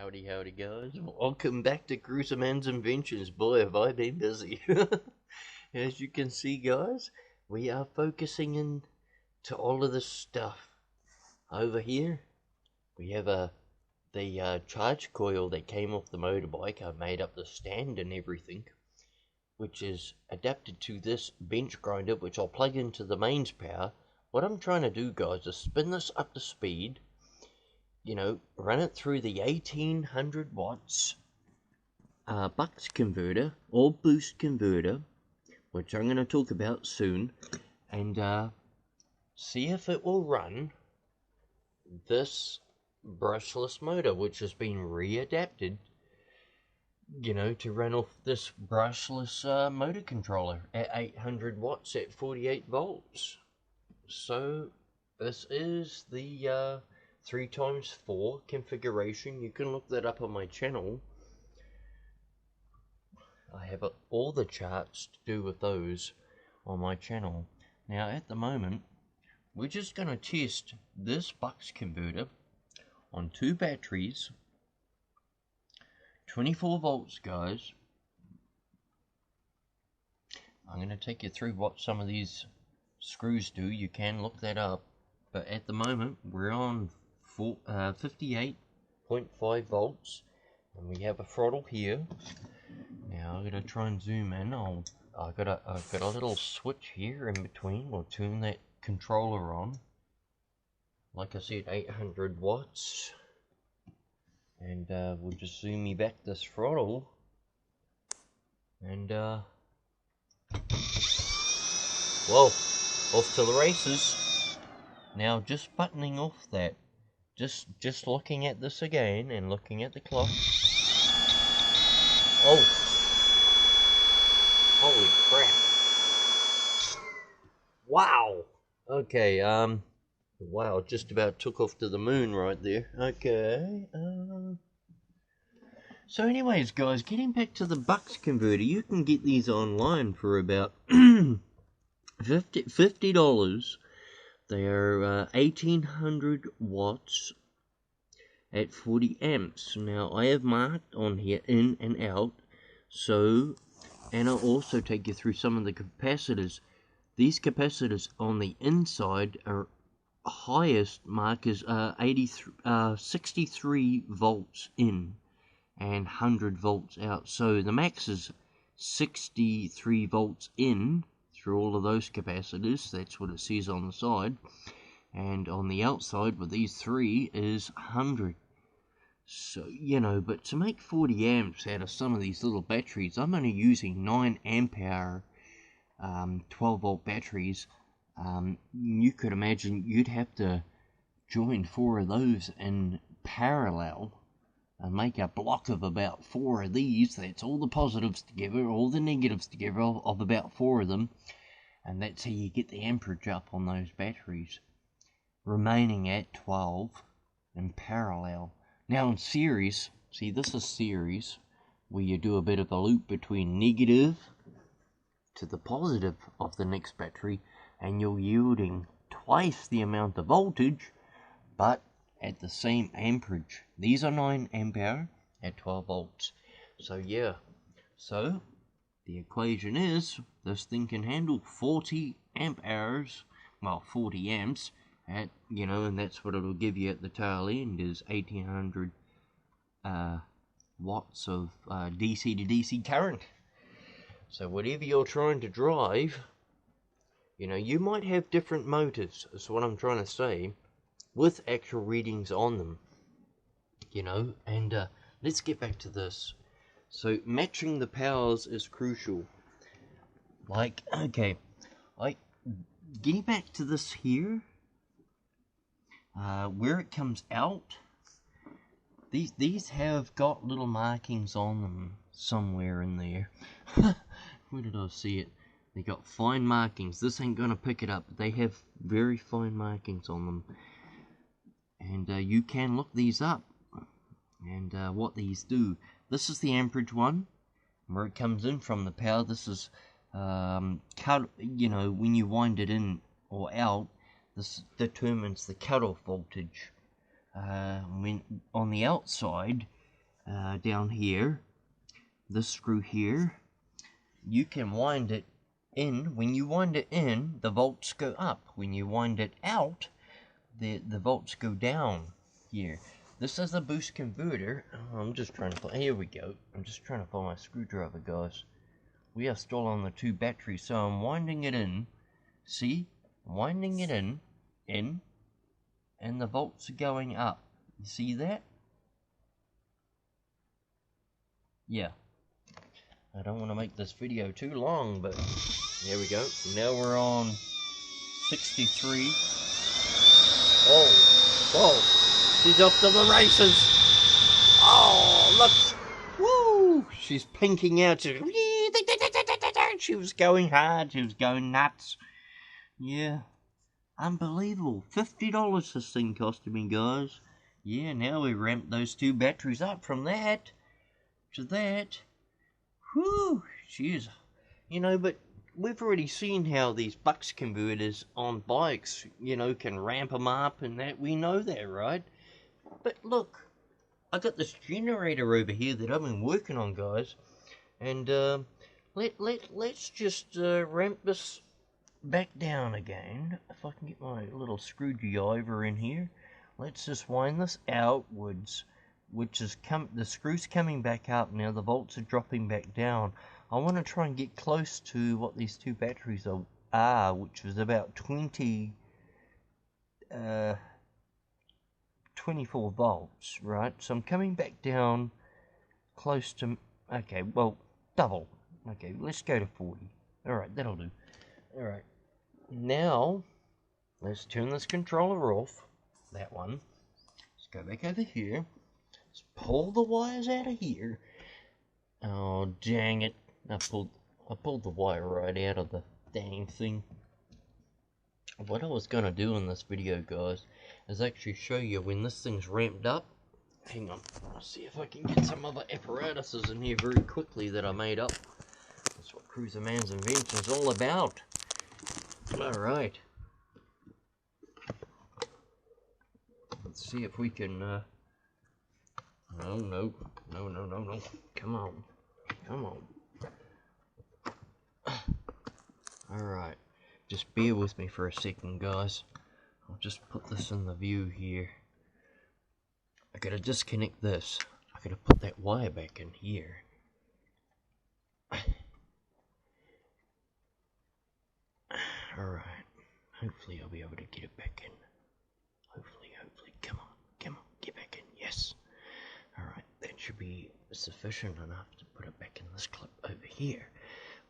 Howdy, howdy, guys. Welcome back to Cruiserman's Inventions. Boy, have I been busy. As you can see, guys, we are focusing in to all of this stuff. Over here, we have the charge coil that came off the motorbike. I made up the stand and everything, which is adapted to this bench grinder, which I'll plug into the mains power. What I'm trying to do, guys, is spin this up to speed. You know, run it through the 1800 watts bucks converter or boost converter, which I'm going to talk about soon, and see if it will run this brushless motor, which has been readapted, you know, to run off this brushless motor controller at 800 watts at 48 volts. So this is the 3x4 configuration. You can look that up on my channel. I have all the charts to do with those on my channel. Now at the moment we're just going to test this bucks converter on 2 batteries, 24 volts, guys. I'm going to take you through what some of these screws do. You can look that up, but at the moment we're on 58.5 volts, and we have a throttle here. Now I'm gonna try and zoom in. I've got a little switch here in between. We'll turn that controller on. Like I said, 800 watts, and we'll just zoom me back this throttle, and whoa, off to the races. Now just buttoning off that. Just looking at this again and looking at the clock. Oh, holy crap! Wow. Okay. Wow, just about took off to the moon right there. Okay. So, anyways, guys, getting back to the bucks converter, you can get these online for about $50. They are 1800 watts at 40 amps. Now, I have marked on here in and out, so, and I'll also take you through some of the capacitors. These capacitors on the inside are highest mark is 63 volts in and 100 volts out. So the max is 63 volts in through all of those capacitors. That's what it says on the side, and on the outside with these 3 is 100. So, you know, but to make 40 amps out of some of these little batteries, I'm only using 9 amp hour 12 volt batteries. You could imagine you'd have to join 4 of those in parallel and make a block of about 4 of these. That's all the positives together, all the negatives together of about 4 of them, and that's how you get the amperage up on those batteries, remaining at 12 in parallel. Now in series, see, this is series, where you do a bit of a loop between negative to the positive of the next battery, and you're yielding twice the amount of voltage, but at the same amperage. These are 9 amp hour at 12 volts. So yeah, so the equation is this thing can handle 40 amp hours, well, 40 amps at, you know, and that's what it'll give you at the tail end, is 1800 watts of DC to DC current. So whatever you're trying to drive, you know, you might have different motors, is what I'm trying to say, with actual readings on them, you know. And let's get back to this. So matching the powers is crucial. Like, okay, like getting back to this here, where it comes out, these have got little markings on them somewhere in there. Where did I see it? They got fine markings. This ain't gonna pick it up. They have very fine markings on them, and you can look these up and what these do. This is the amperage one, where it comes in from the power. This is cut, you know, when you wind it in or out, this determines the cutoff voltage. When on the outside, down here, this screw here, you can wind it in. When you wind it in, the volts go up. When you wind it out, the volts go down here. This is a boost converter. I'm just trying to here we go. I'm just trying to find my screwdriver, guys. We are still on the 2 batteries, so I'm winding it in. See? Winding it in, and the volts are going up. You see that? Yeah. I don't want to make this video too long, but there we go. Now we're on 63. Oh, whoa. She's off to the races. Oh, look. Woo. She's pinking out. She was going hard. She was going nuts. Yeah. Unbelievable. $50 this thing costed me, guys. Yeah, now we ramped those 2 batteries up from that to that. Whew, jeez. You know, but we've already seen how these bucks converters on bikes, you know, can ramp them up and that. We know that, right? But look, I got this generator over here that I've been working on, guys. And let's just ramp this back down again. If I can get my little screwdriver in here. Let's just wind this outwards, which is the screw's coming back up now. The volts are dropping back down. I want to try and get close to what these 2 batteries are, which is about 24 volts, right? So I'm coming back down close to, okay, well, double. Okay, let's go to 40. Alright, that'll do. Alright, now let's turn this controller off. That one. Let's go back over here. Let's pull the wires out of here. Oh, dang it. I pulled the wire right out of the dang thing. What I was going to do in this video, guys, is actually show you when this thing's ramped up. Hang on. I'll see if I can get some other apparatuses in here very quickly that I made up. That's what Cruiser Man's invention's all about. Alright. Let's see if we can, no. Come on. Alright. Just bear with me for a second, guys. I'll just put this in the view here. I gotta disconnect this. I gotta put that wire back in here. Alright. Hopefully I'll be able to get it back in. Hopefully. Come on, get back in. Yes. Alright, that should be sufficient enough to put it back in this clip over here,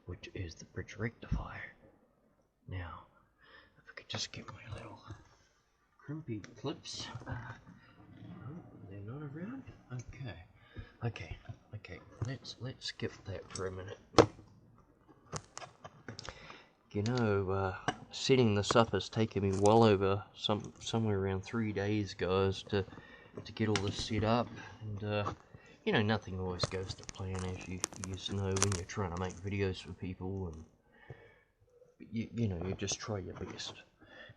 which is the bridge rectifier. Now, if I could just get my little crimpy clips. Oh, they're not around? Okay. Let's skip that for a minute. You know, setting this up has taken me well over somewhere around 3 days, guys, to get all this set up. And you know, nothing always goes to plan, as you know, when you're trying to make videos for people, and you know, you just try your best.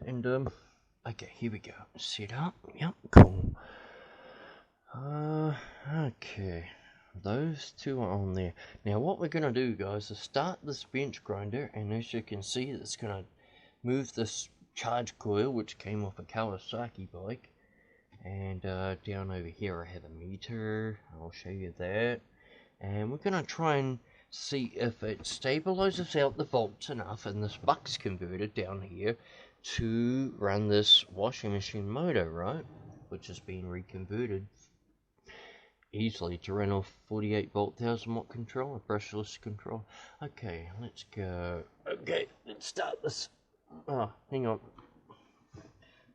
And okay, here we go. Set up. Yep, cool. Okay. Those 2 are on there. Now what we're going to do, guys, is start this bench grinder, and as you can see, it's going to move this charge coil, which came off a Kawasaki bike. And down over here I have a meter. I'll show you that. And we're going to try and see if it stabilizes out the volts enough in this bucks converter down here to run this washing machine motor, right? Which has been reconverted easily to run off 48 volt 1000 watt controller, brushless control. Okay, let's go. Okay, let's start this. Oh, hang on.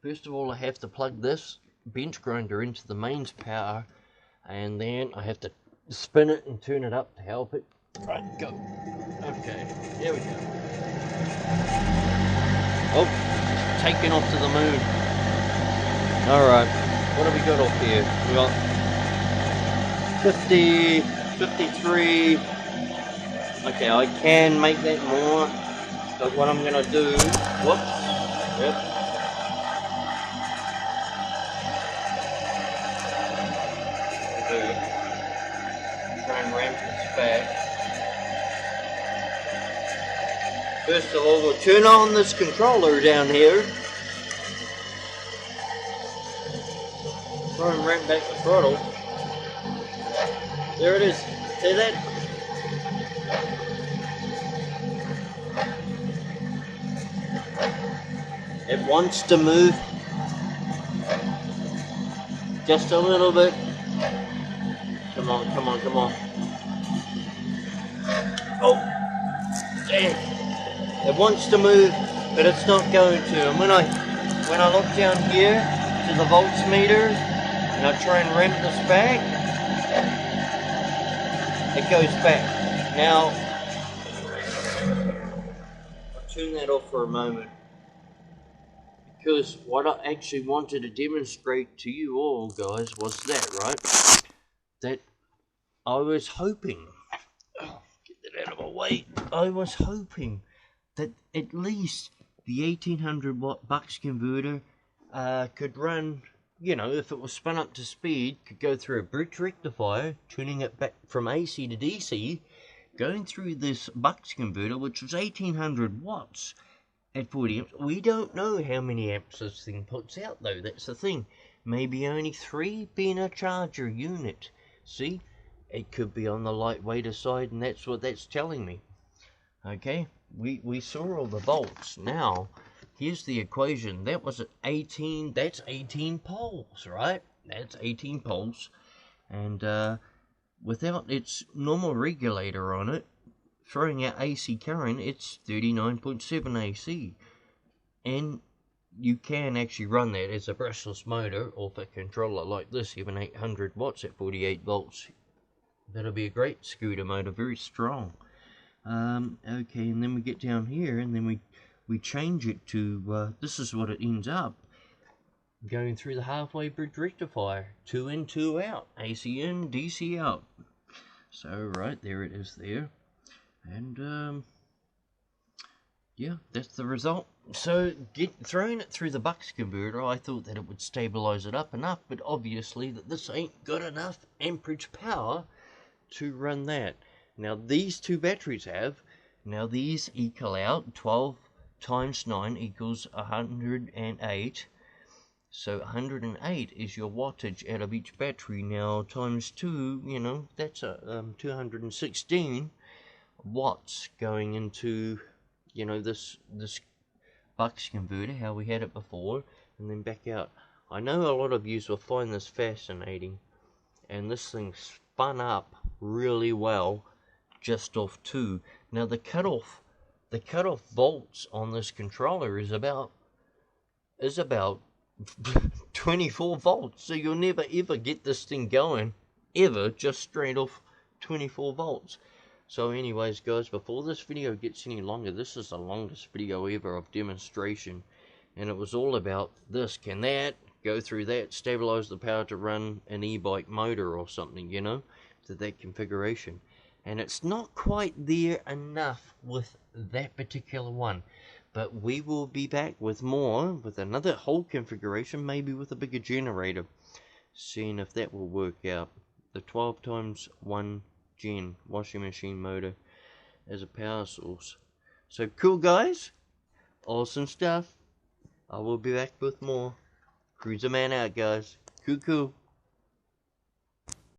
First of all, I have to plug this bench grinder into the mains power, and then I have to spin it and turn it up to help it. Right, go. Okay, here we go. Oh, taking off to the moon. Alright, what have we got off here? We got 50, 53. Okay, I can make that more, but what I'm going to do, whoops, yep. and ramp this back. First of all, we'll turn on this controller down here. Try and ramp back the throttle. There it is. See that? It wants to move just a little bit. Come on, come on, come on. Oh, damn. It wants to move, but it's not going to. And when I look down here to the volts meter and I try and ramp this back, it goes back. Now, I'll turn that off for a moment, because what I actually wanted to demonstrate to you all, guys, was that, right? That I was hoping, get that out of my way, I was hoping that at least the 1800 watt bucks converter could run, you know, if it was spun up to speed, could go through a bridge rectifier, turning it back from AC to DC, going through this bucks converter, which was 1800 watts at 40 amps. We don't know how many amps this thing puts out, though. That's the thing. Maybe only 3 being a charger unit. See? It could be on the lightweighter side, and that's what that's telling me. Okay? We saw all the volts. Now, here's the equation. That was at 18, that's 18 poles, right? That's 18 poles. And without its normal regulator on it, throwing out AC current, it's 39.7 AC. And you can actually run that as a brushless motor off a controller like this, even 800 watts at 48 volts. That'll be a great scooter motor, very strong. Okay, and then we get down here, and then we change it to, this is what it ends up, going through the halfway bridge rectifier, 2 in, 2 out, AC in, DC out. So, right, there it is there. And, yeah, that's the result. So, throwing it through the bucks converter, I thought that it would stabilize it up enough, but obviously that this ain't got enough amperage power to run that. Now, these two batteries have. Now, these equal out. 12 times 9 equals 108. So, 108 is your wattage out of each battery. Now, times 2, you know, that's 216 watts going into, you know, this bucks converter, how we had it before, and then back out. I know a lot of you will find this fascinating, and this thing spun up really well just off 2. Now the cutoff volts on this controller is about 24 volts. So you'll never ever get this thing going ever just straight off 24 volts. So anyways, guys, before this video gets any longer, this is the longest video ever of demonstration, and it was all about this. Can that go through that, stabilize the power to run an e-bike motor or something, you know, to that configuration. And it's not quite there enough with that particular one, but we will be back with more, with another whole configuration, maybe with a bigger generator, seeing if that will work out. The 12 times 1 gen washing machine motor as a power source. So cool, guys, awesome stuff. I will be back with more. Cruiser Man out, guys. Cool.